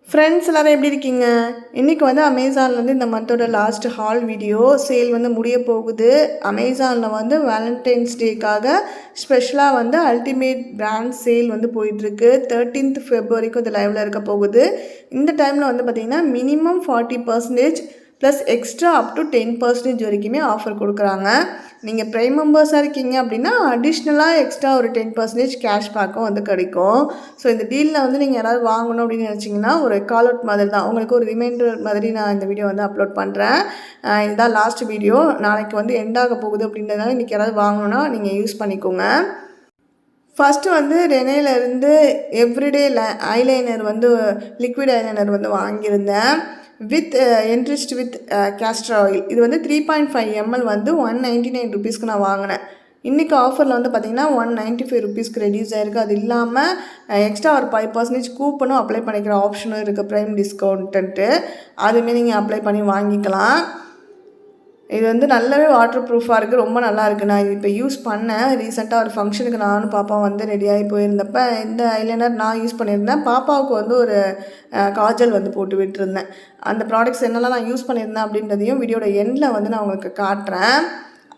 Friends எல்லோரும் எப்படி இருக்கீங்க? இன்றைக்கி வந்து அமேசான்லேருந்து இந்த மந்தோட லாஸ்ட் ஹால் வீடியோ சேல் வந்து முடிய போகுது. அமேசானில் வந்து வேலண்டைன்ஸ் டேக்காக ஸ்பெஷலாக வந்து அல்டிமேட் பிராண்ட் சேல் வந்து போயிட்டுருக்கு. 13th February இது லைவில் இருக்க போகுது. இந்த டைமில் வந்து பார்த்திங்கன்னா minimum 40% plus extra up to 10% வரைக்குமே ஆஃபர் கொடுக்குறாங்க. நீங்கள் ப்ரைம் மெம்பர்ஸாக இருக்கீங்க அப்படின்னா அடிஷ்னலாக எக்ஸ்ட்ரா ஒரு 10% கேஷ்பேக்கும் வந்து கிடைக்கும். ஸோ இந்த டீலில் வந்து நீங்கள் யாராவது வாங்கணும் அப்படின்னு நினச்சிங்கன்னா ஒரு கால் அவுட் மாதிரி தான், உங்களுக்கு ஒரு ரிமைண்டர் மாதிரி நான் இந்த வீடியோ வந்து அப்லோட் பண்ணுறேன். இதுதான் லாஸ்ட் வீடியோ. நாளைக்கு வந்து எண்டாக போகுது அப்படின்றதுனால இன்றைக்கி யாராவது வாங்கணுன்னா நீங்கள் யூஸ் பண்ணிக்கோங்க. ஃபஸ்ட்டு வந்து ரெனேலேருந்து எவ்ரிடே ஐலைனர் வந்து லிக்விட் ஐலைனர் வந்து வாங்கியிருந்தேன் with enriched with castor oil. இது வந்து 3.5 ml வந்து 199 rupeesக்கு நான் வாங்கினேன். இன்றைக்கி ஆஃபரில் வந்து பார்த்திங்கன்னா 195 rupeesக்கு ரெடியூஸ் ஆகிருக்கு. அது இல்லாமல் எக்ஸ்ட்ரா ஒரு 5% கூப்பனும் அப்ளை பண்ணிக்கிற ஆப்ஷனும் இருக்குது, ப்ரைம் டிஸ்கவுண்ட்டு. அதுவுமே நீங்கள் அப்ளை பண்ணி வாங்கிக்கலாம். இது வந்து நல்லாவே வாட்டர் ப்ரூஃபாக இருக்குது, ரொம்ப நல்லா இருக்குது. நான் இது இப்போ யூஸ் பண்ணேன். ரீசெண்டாக ஒரு ஃபங்க்ஷனுக்கு நானும் பாப்பா வந்து ரெடியாகி போயிருந்தப்போ இந்த ஐலைனர் நான் யூஸ் பண்ணியிருந்தேன். பாப்பாவுக்கு வந்து ஒரு காஜல் வந்து போட்டு விட்டுருந்தேன். அந்த ப்ராடக்ட்ஸ் என்னெல்லாம் நான் யூஸ் பண்ணியிருந்தேன் அப்படின்றதையும் வீடியோட எண்டில் வந்து நான் உங்களுக்கு காட்டுறேன்.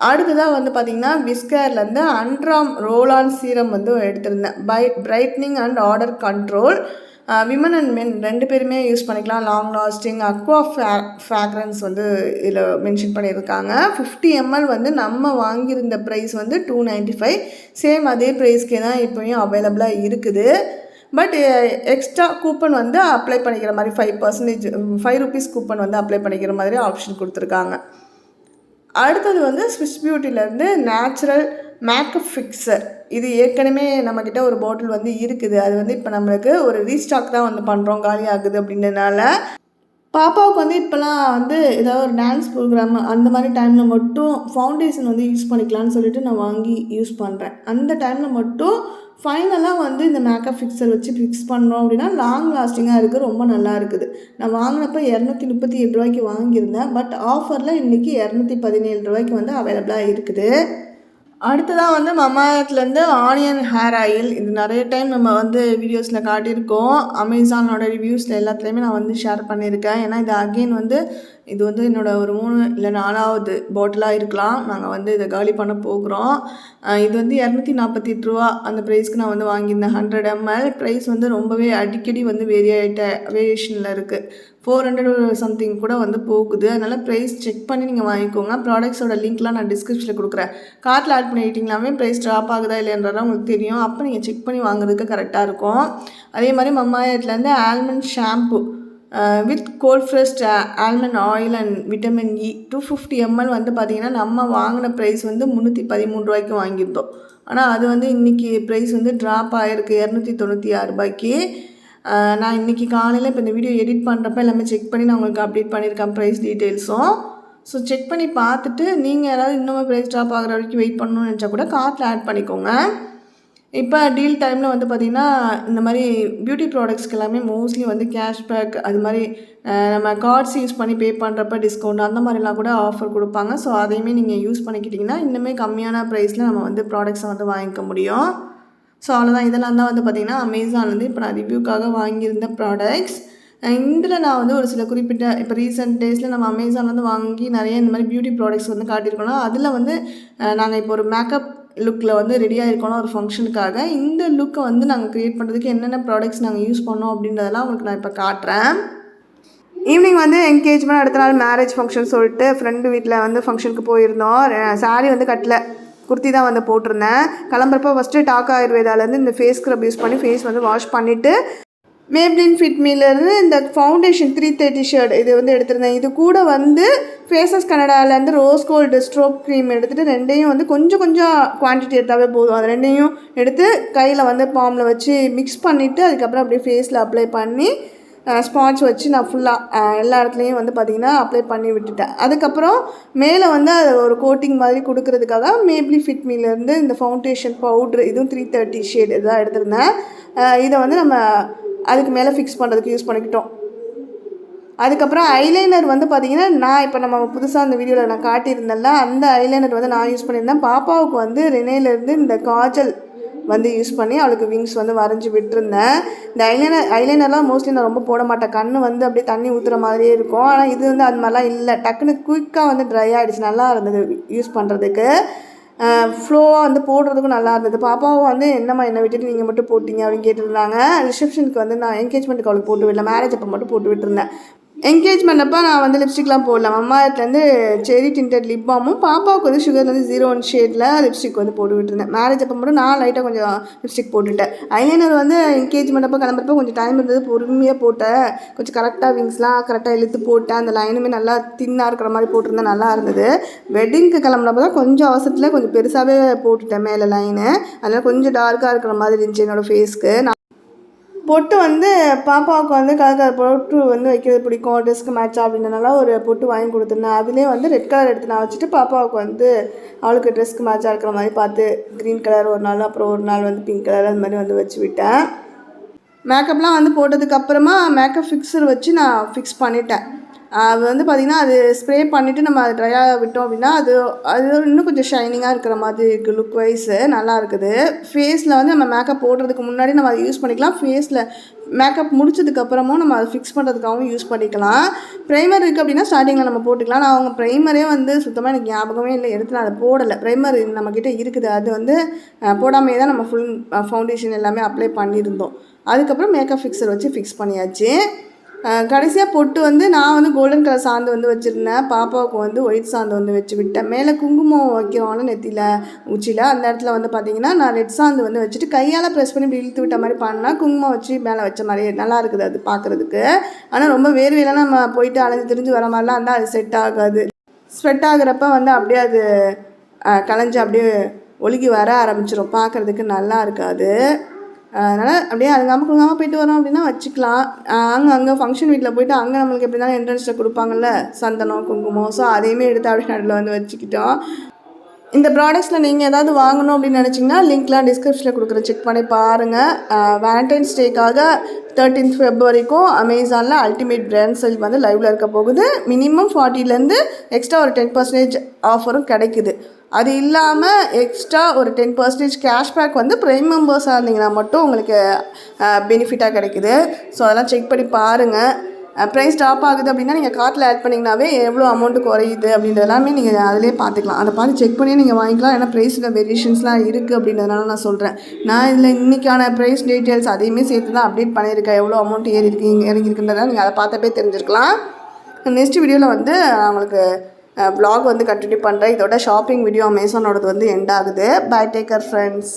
அடுத்ததாக வந்து பார்த்திங்கன்னா விஸ்கேர்லேருந்து அண்ட்ராம் ரோல் ஆன் சீரம் வந்து எடுத்திருந்தேன். Brightening and order control. Women and men 2 பேருமே யூஸ் பண்ணிக்கலாம். லாங் லாஸ்டிங் அக்வா ஃப்ராக்ரன்ஸ் வந்து இதில் மென்ஷன் பண்ணியிருக்காங்க. 50 ml வந்து நம்ம வாங்கியிருந்த ப்ரைஸ் வந்து 295. சேம் அதே ப்ரைஸ்க்கே தான் இப்போயும் அவைலபிளாக இருக்குது. பட் எக்ஸ்ட்ரா கூப்பன் வந்து அப்ளை பண்ணிக்கிற மாதிரி 5 rupees கூப்பன் வந்து அப்ளை பண்ணிக்கிற மாதிரி ஆப்ஷன் கொடுத்துருக்காங்க. அடுத்தது வந்து ஸ்விஸ் பியூட்டிலேருந்து நேச்சுரல் மேக்கப் ஃபிக்ஸர். இது ஏற்கனவே நம்மக்கிட்ட ஒரு பாட்டில் வந்து இருக்குது. அது வந்து இப்போ நம்மளுக்கு ஒரு ரீஸ்டாக் தான் வந்து பண்ணுறோம், காலி ஆகுது அப்படின்றதுனால. பாப்பாவுக்கு வந்து இப்போலாம் வந்து ஏதாவது ஒரு டான்ஸ் ப்ரோக்ராம் அந்த மாதிரி டைமில் மட்டும் ஃபவுண்டேஷன் வந்து யூஸ் பண்ணிக்கலான்னு சொல்லிட்டு நான் வாங்கி யூஸ் பண்ணுறேன். அந்த டைமில் மட்டும் ஃபைனலாக வந்து இந்த மேக்கப் ஃபிக்ஸர் வச்சு ஃபிக்ஸ் பண்ணோம் அப்படின்னா லாங் லாஸ்டிங்காக இருக்குது, ரொம்ப நல்லா இருக்குது. நான் வாங்கினப்போ 237 ரூபாய்க்கு வாங்கியிருந்தேன். பட் ஆஃபரில் இன்றைக்கி 217 ரூபாய்க்கு வந்து அவைலபிளாக இருக்குது. அடுத்ததாக வந்து மமாயத்துலேருந்து ஆனியன் ஹேர் ஆயில். இது நிறைய டைம் நம்ம வந்து வீடியோஸில் காட்டியிருக்கோம். அமேசானோட ரிவ்யூஸில் எல்லாத்துலேயுமே நான் வந்து ஷேர் பண்ணியிருக்கேன். ஏன்னா இது அகெயின் வந்து இது வந்து என்னோடய ஒரு 3 இல்லை 4வது பாட்டிலாக இருக்கலாம். நாங்கள் வந்து இதை காலி பண்ண போகிறோம். இது வந்து 248 ரூபா அந்த ப்ரைஸ்க்கு நான் வந்து வாங்கியிருந்தேன். 100 ml ப்ரைஸ் வந்து ரொம்பவே அடிக்கடி வந்து வேரியேஷனில் இருக்குது. 400 சம்திங் கூட வந்து போகுது. அதனால் ப்ரைஸ் செக் பண்ணி நீங்கள் வாங்கிக்கோங்க. ப்ராடக்ட்ஸோட லிங்க்லாம் நான் டிஸ்கிரிப்ஷனில் கொடுக்குறேன். கார்ட்டில் ஆட் பண்ணிக்கிட்டிங்களாமே ப்ரைஸ் ட்ராப் ஆகுதா இல்லைன்றதான் உங்களுக்கு தெரியும். அப்போ நீங்கள் செக் பண்ணி வாங்குறதுக்கு கரெக்டாக இருக்கும். அதே மாதிரி மம்மாயத்துலேருந்து almond shampoo with cold pressed almond oil and vitamin E 250 ml வந்து பார்த்திங்கன்னா நம்ம வாங்கின ப்ரைஸ் வந்து 313 ரூபாய்க்கு வாங்கியிருந்தோம். ஆனால் அது வந்து இன்றைக்கி ப்ரைஸ் வந்து ட்ராப் ஆகிருக்கு 296 ரூபாய்க்கு. நான் இன்றைக்கி காலையில் இப்போ இந்த வீடியோ எடிட் பண்ணுறப்ப எல்லாமே செக் பண்ணி நான் உங்களுக்கு அப்டேட் பண்ணியிருக்கேன் ப்ரைஸ் டீட்டெயில்ஸும். ஸோ செக் பண்ணி பார்த்துட்டு நீங்கள் யாராவது இன்னும் ப்ரைஸ் ட்ராப் ஆகிற வரைக்கும் வெயிட் பண்ணணும்னு நினச்சா கூட கார்ட்டில் ஆட் பண்ணிக்கோங்க. இப்போ டீல் டைமில் வந்து பார்த்திங்கன்னா இந்த மாதிரி பியூட்டி ப்ராடக்ட்ஸ்க்கு எல்லாமே மோஸ்ட்லி வந்து கேஷ்பேக் அது மாதிரி நம்ம கார்ட்ஸ் யூஸ் பண்ணி பே பண்ணுறப்ப டிஸ்கவுண்ட் அந்த மாதிரிலாம் கூட ஆஃபர் கொடுப்பாங்க. ஸோ அதையுமே நீங்கள் யூஸ் பண்ணிக்கிட்டிங்கன்னா இன்னுமே கம்மியான ப்ரைஸில் நம்ம வந்து ப்ராடக்ட்ஸை வந்து வாங்கிக்க முடியும். ஸோ அவ்வளோதான். இதெல்லாம் தான் வந்து பார்த்திங்கன்னா அமேசான்லேருந்து இப்போ நான் ரிவ்யூக்காக வாங்கியிருந்த ப்ராடக்ட்ஸ். இதில் நான் வந்து ஒரு சில குறிப்பிட்ட இப்போ ரீசெண்ட் டேஸில் நம்ம அமேசான்லேருந்து வாங்கி நிறைய இந்த மாதிரி பியூட்டி ப்ராடக்ட்ஸ் வந்து காட்டியிருக்கோம். அதில் வந்து நாங்கள் இப்போ ஒரு மேக்கப் லுக்கில் வந்து ரெடியாக இருக்கணும் ஒரு ஃபங்க்ஷனுக்காக. இந்த லுக்கை வந்து நாங்கள் க்ரியேட் பண்ணுறதுக்கு என்னென்ன ப்ராடக்ட்ஸ் நாங்கள் யூஸ் பண்ணோம் அப்படின்றதெல்லாம் உங்களுக்கு நான் இப்போ காட்டுறேன். ஈவினிங் வந்து என்கேஜ்மெண்ட், அடுத்த நாள் மேரேஜ் ஃபங்க்ஷன் சொல்லிட்டு ஃப்ரெண்டு வீட்டில் வந்து ஃபங்க்ஷனுக்கு போயிருந்தோம். சாரீ வந்து கட்டல, குர்த்தி தான் வந்து போட்டிருந்தேன். கிளம்புறப்போ ஃபஸ்ட்டு டாக் ஆயுர்வேதாலேருந்து இந்த ஃபேஸ் ஸ்க்ரப் யூஸ் பண்ணி ஃபேஸ் வந்து வாஷ் பண்ணிவிட்டு மேப்ளின் ஃபிட்மிலேருந்து இந்த ஃபவுண்டேஷன் 330 ஷேட் இது வந்து எடுத்திருந்தேன். இது கூட வந்து ஃபேஸஸ் கனடாலேருந்து ரோஸ் கோல்டு ஸ்ட்ரோக் க்ரீம் எடுத்துகிட்டு ரெண்டையும் வந்து கொஞ்சம் குவான்டிட்டி எடுத்தாவே போதும். அது ரெண்டையும் எடுத்து கையில் வந்து பாமில் வச்சு மிக்ஸ் பண்ணிவிட்டு அதுக்கப்புறம் அப்படியே ஃபேஸில் அப்ளை பண்ணி ஸ்பான்ச் வச்சு நான் ஃபுல்லாக எல்லா இடத்துலையும் வந்து பார்த்திங்கன்னா அப்ளை பண்ணி விட்டுட்டேன். அதுக்கப்புறம் மேலே வந்து அது ஒரு கோட்டிங் மாதிரி கொடுக்கறதுக்காக மேப்ளி ஃபிட்மிலேருந்து இந்த ஃபவுண்டேஷன் பவுட்ரு இதுவும் 330 ஷேட் இதுதான் எடுத்திருந்தேன். இதை வந்து நம்ம அதுக்கு மேலே ஃபிக்ஸ் பண்ணுறதுக்கு யூஸ் பண்ணிக்கிட்டோம். அதுக்கப்புறம் ஐலைனர் வந்து பார்த்திங்கன்னா நான் இப்போ நம்ம புதுசாக அந்த வீடியோவில் நான் காட்டியிருந்தேன்ல அந்த ஐலைனர் வந்து நான் யூஸ் பண்ணியிருந்தேன். பாப்பாவுக்கு வந்து ரெனேலேருந்து இந்த காஜல் வந்து யூஸ் பண்ணி அவளுக்கு விங்ஸ் வந்து வரைஞ்சி விட்டுருந்தேன். இந்த ஐலைனர்லாம் மோஸ்ட்லி நான் ரொம்ப போட மாட்டேன். கண் வந்து அப்படியே தண்ணி ஊற்றுற மாதிரியே இருக்கும். ஆனால் இது வந்து அது மாதிரிலாம் இல்லை. டக்குன்னு குயிக்காக வந்து ட்ரை ஆகிடுச்சு. நல்லா இருந்தது யூஸ் பண்ணுறதுக்கு. ஃப்ளோவாக வந்து போடுறதுக்கும் நல்லா இருந்தது. பாப்பாவும் வந்து என்னம்மா என்னை விட்டுட்டு நீங்கள் மட்டும் போட்டிங்க அப்படின்னு கேட்டுருந்தாங்க. ரிசப்ஷனுக்கு வந்து நான் என்கேஜ்மெண்ட்டுக்கு அவளுக்கு போட்டு விடல, மேரேஜ் அப்போ மட்டும் போட்டு விட்டுருந்தேன். என்கேஜ்மெண்ட் அப்போ நான் வந்து லிப்ஸ்டிக்லாம் போடல. அம்மாட்டேருந்து செரி டிண்டட் லிப் பாமும் பாப்பாவுக்கு வந்து சுகர்லேருந்து 01 ஷேடில் லிப்ஸ்டிக் வந்து போட்டு விட்டுருந்தேன். மேரேஜ் அப்போ மட்டும் நான் லைட்டாக கொஞ்சம் லிப்ஸ்டிக் போட்டுவிட்டேன். ஐலைனர் வந்து என்கேஜ்மெண்ட் அப்போ கிளம்புறப்போ கொஞ்சம் டைம் இருந்தது, பொறுமையாக போட்டேன். கொஞ்சம் கரெக்டாக விங்ஸ்லாம் கரெக்டாக இழுத்து போட்டேன். அந்த லைனுமே நல்லா தின்னாக இருக்கிற மாதிரி போட்டிருந்தேன், நல்லா இருந்தது. வெட்டிங்க்கு கிளம்புனப்போ தான் கொஞ்சம் அவசரத்தில் கொஞ்சம் பெருசாகவே போட்டுவிட்டேன் மேலே லைனு. அதனால் கொஞ்சம் டார்க்காக இருக்கிற மாதிரி இருந்துச்சு என்னோடய ஃபேஸ்க்கு. பொட்டு வந்து பாப்பாவுக்கு வந்து கலர் பொட்டு வந்து வைக்கிறது பிடிக்கும், ட்ரெஸ்க்கு மேட்சாக அப்படின்றனால ஒரு பொட்டு வாங்கி கொடுத்துருந்தேன். அதுலேயே வந்து ரெட் கலர் எடுத்து நான் வச்சுட்டு பாப்பாவுக்கு வந்து அவளுக்கு ட்ரெஸ்க்கு மேட்சாக இருக்கிற மாதிரி பார்த்து க்ரீன் கலர் ஒரு நாள், அப்புறம் ஒரு நாள் வந்து பிங்க் கலர் அந்த மாதிரி வந்து வச்சு விட்டேன். மேக்கப்லாம் வந்து போட்டதுக்கப்புறமா மேக்கப் ஃபிக்ஸர் வச்சு நான் ஃபிக்ஸ் பண்ணிட்டேன். அது வந்து பார்த்திங்கன்னா அது ஸ்ப்ரே பண்ணிவிட்டு நம்ம அதை ட்ரையாக விட்டோம் அப்படின்னா அது இன்னும் கொஞ்சம் ஷைனிங்காக இருக்கிற மாதிரி இருக்குது. லுக் வைஸு நல்லா இருக்குது. ஃபேஸில் வந்து நம்ம மேக்கப் போடுறதுக்கு முன்னாடி நம்ம அதை யூஸ் பண்ணிக்கலாம். ஃபேஸில் மேக்கப் முடிச்சதுக்கப்புறமும் நம்ம அதை ஃபிக்ஸ் பண்ணுறதுக்காகவும் யூஸ் பண்ணிக்கலாம். ப்ரைமர் இருக்குது அப்படின்னா ஸ்டார்டிங்கில் நம்ம போட்டுக்கலாம். நான் அவங்க ப்ரைமரே வந்து சுத்தமாக எனக்கு ஞாபகமே இல்லை, எடுத்து நான் அதை போடலை. ப்ரைமர் நம்மக்கிட்ட இருக்குது, அது வந்து போடாமே தான் நம்ம ஃபுல் ஃபவுண்டேஷன் எல்லாமே அப்ளை பண்ணியிருந்தோம். அதுக்கப்புறம் மேக்கப் ஃபிக்ஸர் வச்சு ஃபிக்ஸ் பண்ணியாச்சு. கடைசியாக பொட்டு வந்து நான் வந்து கோல்டன் கலர் சாந்து வந்து வச்சுருந்தேன். பாப்பாவுக்கு வந்து ஒயிட் சாந்து வந்து வச்சு விட்டேன். மேலே குங்குமம் வைக்கிறோம்ல நெத்தியில் உச்சியில், அந்த இடத்துல வந்து பார்த்திங்கன்னா நான் ரெட் சாந்து வந்து வச்சுட்டு கையால் ப்ரெஸ் பண்ணி இப்படி இழுத்து விட்ட மாதிரி பண்ணால் குங்குமம் வச்சு மேலே வச்ச மாதிரி நல்லா இருக்குது அது பார்க்குறதுக்கு. ஆனால் ரொம்ப வேர்வையெல்லாம் நம்ம போயிட்டு அலைஞ்சு திரிஞ்சு வர மாதிரிலாம் இருந்தால் அது செட் ஆகாது. ஸ்வெட் ஆகுறப்ப வந்து அப்படியே அது கலைஞ்சி அப்படியே ஒழுகி வர ஆரம்பிச்சிடும், பார்க்குறதுக்கு நல்லா இருக்காது. அதனால் அப்படியே அதுங்காமல் குழுங்காமல் போயிட்டு வரோம் அப்படின்னா வச்சுக்கலாம். அங்கே ஃபங்க்ஷன் வீட்டில் போயிட்டு அங்கே நம்மளுக்கு எப்படி இருந்தாலும் என்ட்ரன்ஸில் கொடுப்பாங்கள்ல சந்தனம் குங்குமம், ஸோ அதையுமே எடுத்து அப்படியே நடுவில் வந்து வச்சுக்கிட்டோம். இந்த ப்ராடக்ட்ஸில் நீங்கள் ஏதாவது வாங்கணும் அப்படின்னு நினச்சிங்கன்னா லிங்க்லாம் டிஸ்கிரிப்ஷனில் கொடுக்குறேன், செக் பண்ணி பாருங்கள். வேலண்டைன்ஸ் டேக்காக 13th ஃபெப்ரவரிக்கும் அமேசானில் அல்டிமேட் பிராண்ட் சேல் வந்து லைவில் இருக்க போகுது. மினிமம் 40லேருந்து எக்ஸ்ட்ரா ஒரு 10% ஆஃபரும் கிடைக்குது. அது இல்லாமல் எக்ஸ்ட்ரா ஒரு 10% கேஷ்பேக் வந்து ப்ரைம் மெம்பர்ஸாக இருந்தீங்கன்னா மட்டும் உங்களுக்கு பெனிஃபிட்டாக கிடைக்குது. ஸோ அதெல்லாம் செக் பண்ணி பாருங்கள். ப்ரைஸ் ட்ராப் ஆகுது அப்படின்னா நீங்கள் கார்ட்டில் ஆட் பண்ணிங்கனாவே எவ்வளோ அமௌண்ட்டு குறையுது அப்படின்றது எல்லாமே நீங்கள் அதிலே பார்த்துக்கலாம். அதை பார்த்து செக் பண்ணி நீங்கள் வாங்கிக்கலாம். ஏன்னா ப்ரைஸில் வேரியேஷன்ஸ்லாம் இருக்குது அப்படின்றதுனால நான் சொல்கிறேன். நான் இதில் இன்றைக்கான ப்ரைஸ் டீட்டெயில்ஸ் அதையுமே சேர்த்து தான் அப்டேட் பண்ணியிருக்கேன். எவ்வளோ அமௌண்ட் இறங்கியிருக்குன்றதால நீங்கள் அதை பார்த்தப்பே தெரிஞ்சிருக்கலாம். நெக்ஸ்ட் வீடியோவில் வந்து நான் உங்களுக்கு vlog வந்து கண்டினியூ பண்ணுறேன். இதோட ஷாப்பிங் வீடியோ அமேசானோடது வந்து எண்ட் ஆகுது. Bye, take care friends.